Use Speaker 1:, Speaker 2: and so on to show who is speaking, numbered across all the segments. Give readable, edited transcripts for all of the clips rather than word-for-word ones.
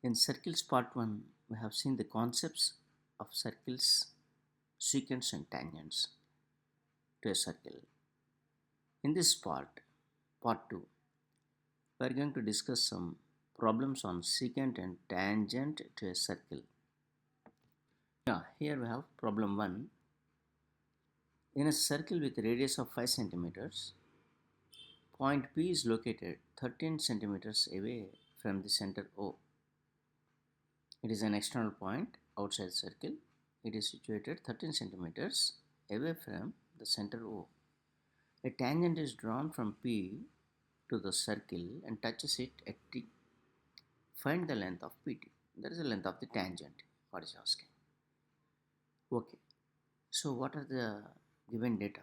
Speaker 1: In circles part 1, we have seen the concepts of circles, secants and tangents to a circle. In this part 2, we are going to discuss some problems on secant and tangent to a circle. Yeah, here we have problem 1. In a circle with a radius of 5 centimeters, point P is located 13 centimeters away from the center O. It is an external point outside the circle. It is situated 13 centimeters away from the center O. A tangent is drawn from P to the circle and touches it at T. Find the length of PT. That is the length of the tangent. What is asking? Okay. So what are the given data?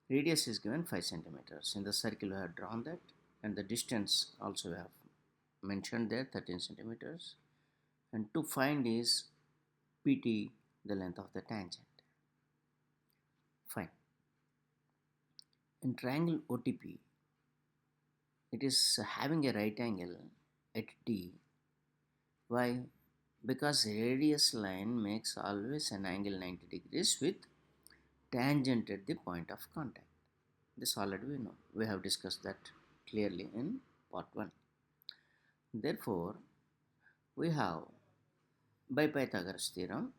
Speaker 1: Radius is given 5 centimeters. In the circle we have drawn that, and the distance also we have mentioned there 13 centimeters. And to find is PT, the length of the tangent. Fine. In triangle OTP, it is having a right angle at D. Why? Because radius line makes always an angle 90 degrees with tangent at the point of contact. This already we know. We have discussed that clearly in part 1. Therefore, we have by Pythagoras theorem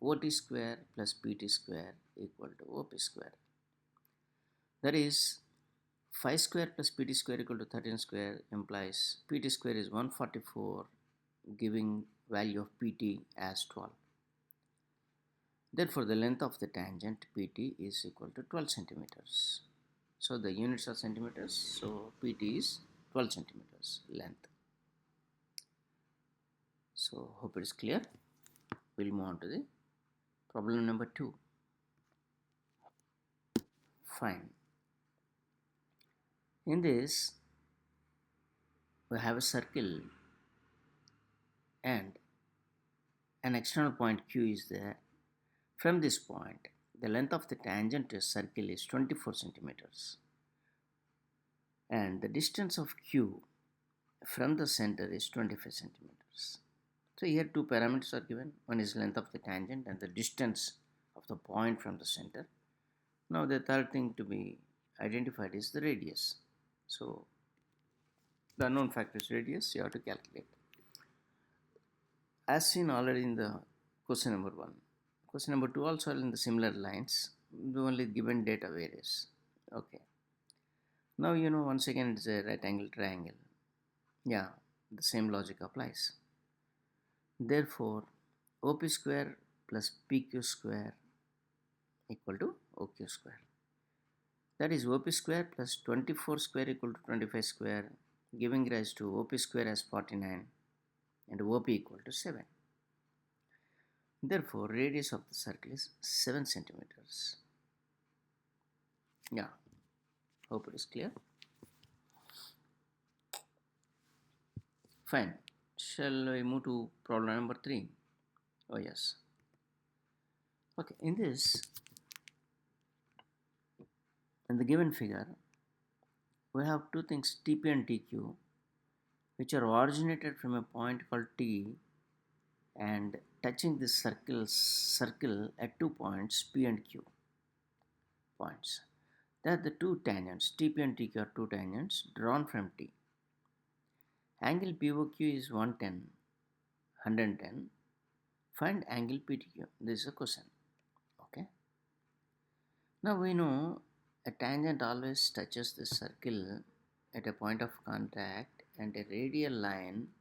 Speaker 1: OT square plus PT square equal to OP square. That is 5 square plus PT square equal to 13 square implies PT square is 144, giving value of PT as 12. Therefore, the length of the tangent PT is equal to 12 centimeters. So the units are centimeters, so PT is 12 centimeters length. So hope it is clear. We'll move on to the problem number 2. Fine. In this, we have a circle and an external point Q is there. From this point, the length of the tangent to a circle is 24 centimeters. And the distance of Q from the center is 25 centimeters. So here two parameters are given. One is length of the tangent and the distance of the point from the center. Now the third thing to be identified is the radius. So the unknown factor is radius, you have to calculate. As seen already in the question number 1. Question number 2 also in the similar lines. The only given data varies. Okay. Now you know once again it's a right angle triangle. Yeah, the same logic applies. Therefore, OP square plus PQ square equal to OQ square. That is OP square plus 24 square equal to 25 square, giving rise to OP square as 49 and OP equal to 7. Therefore, radius of the circle is 7 centimeters. Yeah, hope it is clear. Fine. Shall we move to problem number 3? Oh yes. Okay, in this, in the given figure, we have two things TP and TQ, which are originated from a point called T and touching this circle at 2 points P and Q points. That the two tangents TP and TQ are two tangents drawn from T. Angle POQ is 110. Find angle PTQ. This is a question. Okay. Now we know a tangent always touches the circle at a point of contact, and a radial line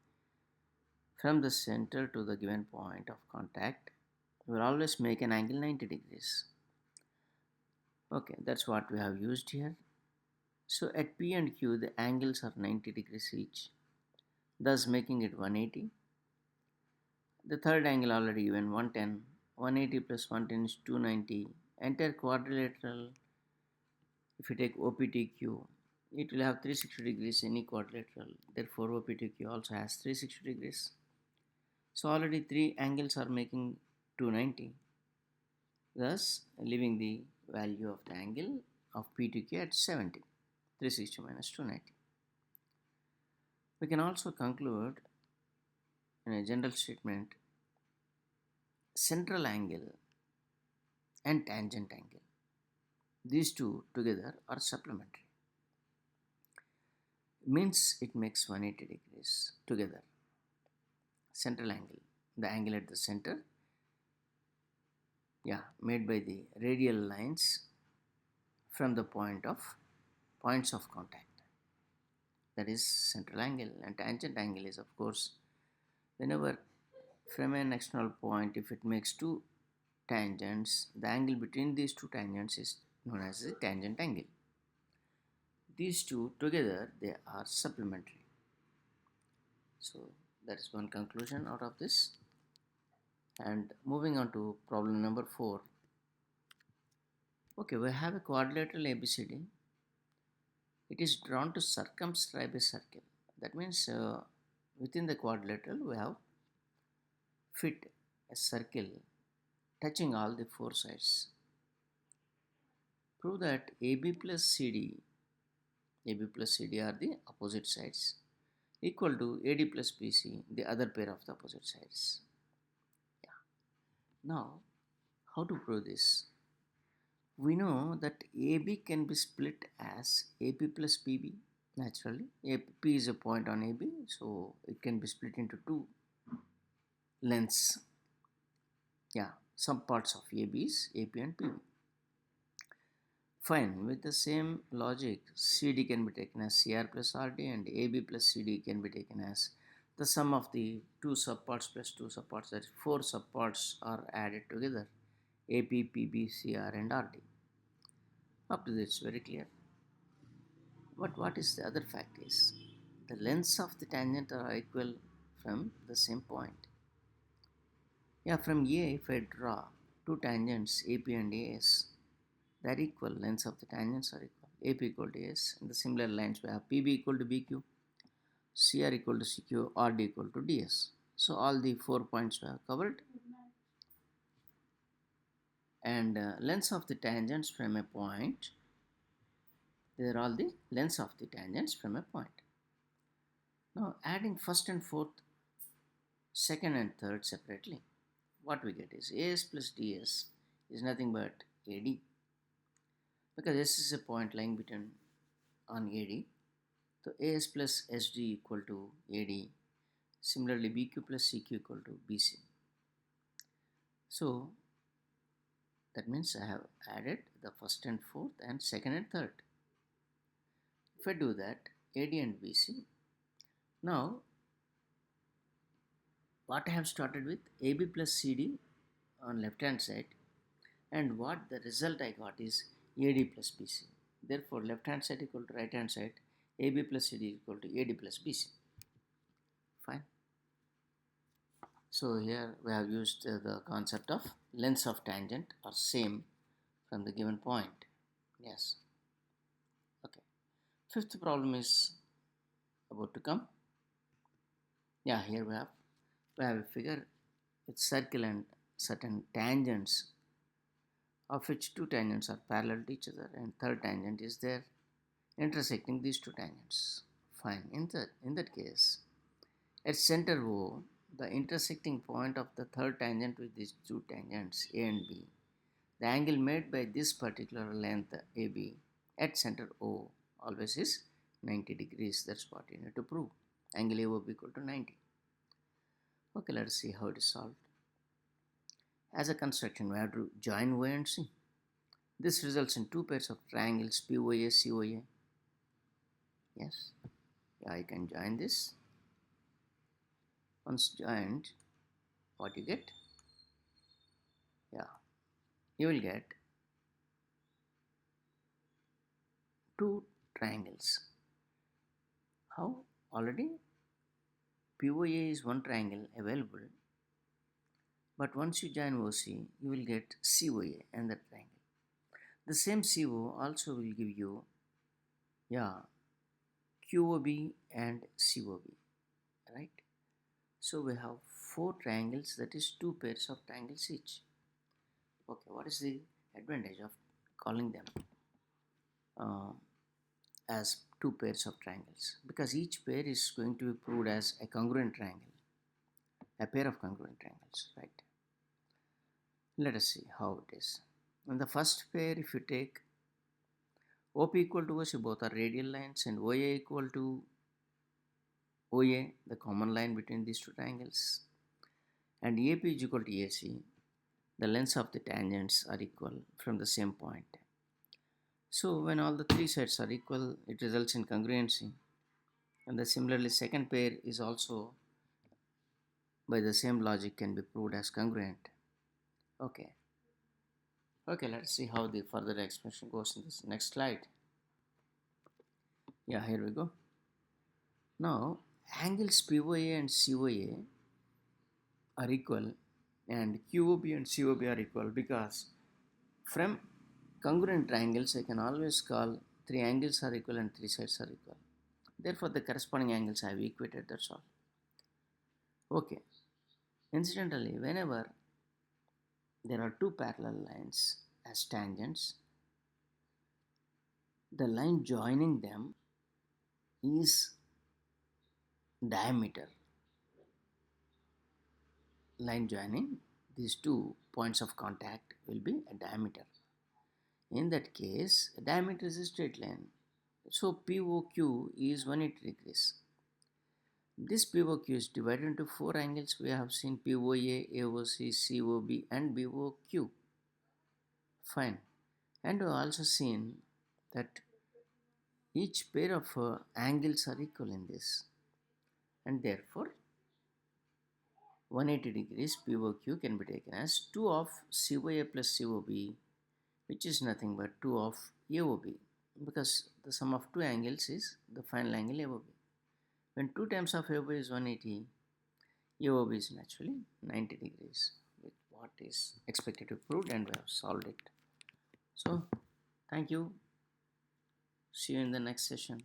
Speaker 1: from the center to the given point of contact will always make an angle 90 degrees. Okay, that's what we have used here. So at P and Q, the angles are 90 degrees each, thus making it 180. The third angle already given 110. 180 plus 110 is 290. Entire quadrilateral, if you take OPTQ, it will have 360 degrees any quadrilateral. Therefore, OPTQ also has 360 degrees. So already three angles are making 290. Thus, leaving the value of the angle of PTQ at 70. 360 minus 290. We can also conclude in a general statement, central angle and tangent angle. These two together are supplementary. Means it makes 180 degrees together. Central angle, the angle at the center, yeah, made by the radial lines from the points of contact. That is central angle. And tangent angle is, of course, whenever from an external point, if it makes two tangents, the angle between these two tangents is known as the tangent angle. These two together, they are supplementary. So that is one conclusion out of this. And moving on to problem number 4. Okay, we have a quadrilateral ABCD. It is drawn to circumscribe a circle. That means within the quadrilateral we have fit a circle touching all the four sides. Prove that AB plus CD are the opposite sides, equal to AD plus BC, the other pair of the opposite sides. Yeah. Now, how to prove this? We know that AB can be split as AP plus PB. Naturally, AP is a point on AB, so it can be split into two lengths. Yeah, some parts of AB is AP and PB. Fine, with the same logic, CD can be taken as CR plus RD and AB plus CD can be taken as the sum of the two subparts plus two subparts, that is four subparts are added together, AP, PB, CR and RD. Up to this, very clear. But what is the other fact is, the lengths of the tangent are equal from the same point. Yeah, from A, if I draw two tangents AP and AS, they are equal, lengths of the tangents are equal. AP equal to AS, and the similar lines we have PB equal to BQ, CR equal to CQ, RD equal to DS. So all the 4 points we have covered. And lengths of the tangents from a point, they are all the lengths of the tangents from a point. Now adding first and fourth, second and third separately, what we get is AS plus DS is nothing but AD, because S is a point lying between on AD. So AS plus SD equal to AD. Similarly, BQ plus CQ equal to BC. So that means I have added the first and fourth and second and third. If I do that, AD and BC. Now, what I have started with, AB plus CD on left hand side, and what the result I got is AD plus BC. Therefore, left hand side equal to right hand side, AB plus CD equal to AD plus BC. Fine. So here we have used the concept of lengths of tangent are same from the given point. Yes. Okay. Fifth problem is about to come. Yeah, here we have a figure with circle and certain tangents, of which two tangents are parallel to each other and third tangent is there intersecting these two tangents. Fine. In that case, at center O, the intersecting point of the third tangent with these two tangents A and B, the angle made by this particular length AB at center O always is 90 degrees. That's what you need to prove. Angle AOB equal to 90. Okay, let us see how it is solved. As a construction, we have to join O and C. This results in two pairs of triangles POA, COA. Yes, yeah, I can join this. Once joined, what you get? Yeah, you will get two triangles. How? Already POA is one triangle available, but once you join OC, you will get COA and that triangle. The same CO also will give you, yeah, QOB and COB, right? So we have four triangles, that is two pairs of triangles each. Okay, what is the advantage of calling them as two pairs of triangles? Because each pair is going to be proved as a congruent triangle. a pair of congruent triangles, right? Let us see how it is. In the first pair, if you take OP equal to OC, both are radial lines, and OA equal to OA, the common line between these two triangles, and AP is equal to AC, the lengths of the tangents are equal from the same point. So when all the three sides are equal, it results in congruency. And the similarly second pair is also by the same logic can be proved as congruent. Okay. Okay, let's see how the further explanation goes in this next slide. Yeah, here we go. Now, angles POA and COA are equal and QOB and COB are equal because from congruent triangles I can always call three angles are equal and three sides are equal. Therefore, the corresponding angles I have equated, that's all. Okay. Incidentally, whenever there are two parallel lines as tangents, the line joining them is diameter. Line joining these two points of contact will be a diameter. In that case, diameter is a straight line. So POQ is 180 degrees. This POQ is divided into four angles. We have seen POA, AOC, COB and BOQ. Fine. And we have also seen that each pair of angles are equal in this. And therefore, 180 degrees POQ can be taken as 2 of COA plus COB, which is nothing but 2 of AOB, because the sum of two angles is the final angle AOB. When 2 times of AOB is 180, AOB is naturally 90 degrees with what is expected to be proved, and we have solved it. So, thank you. See you in the next session.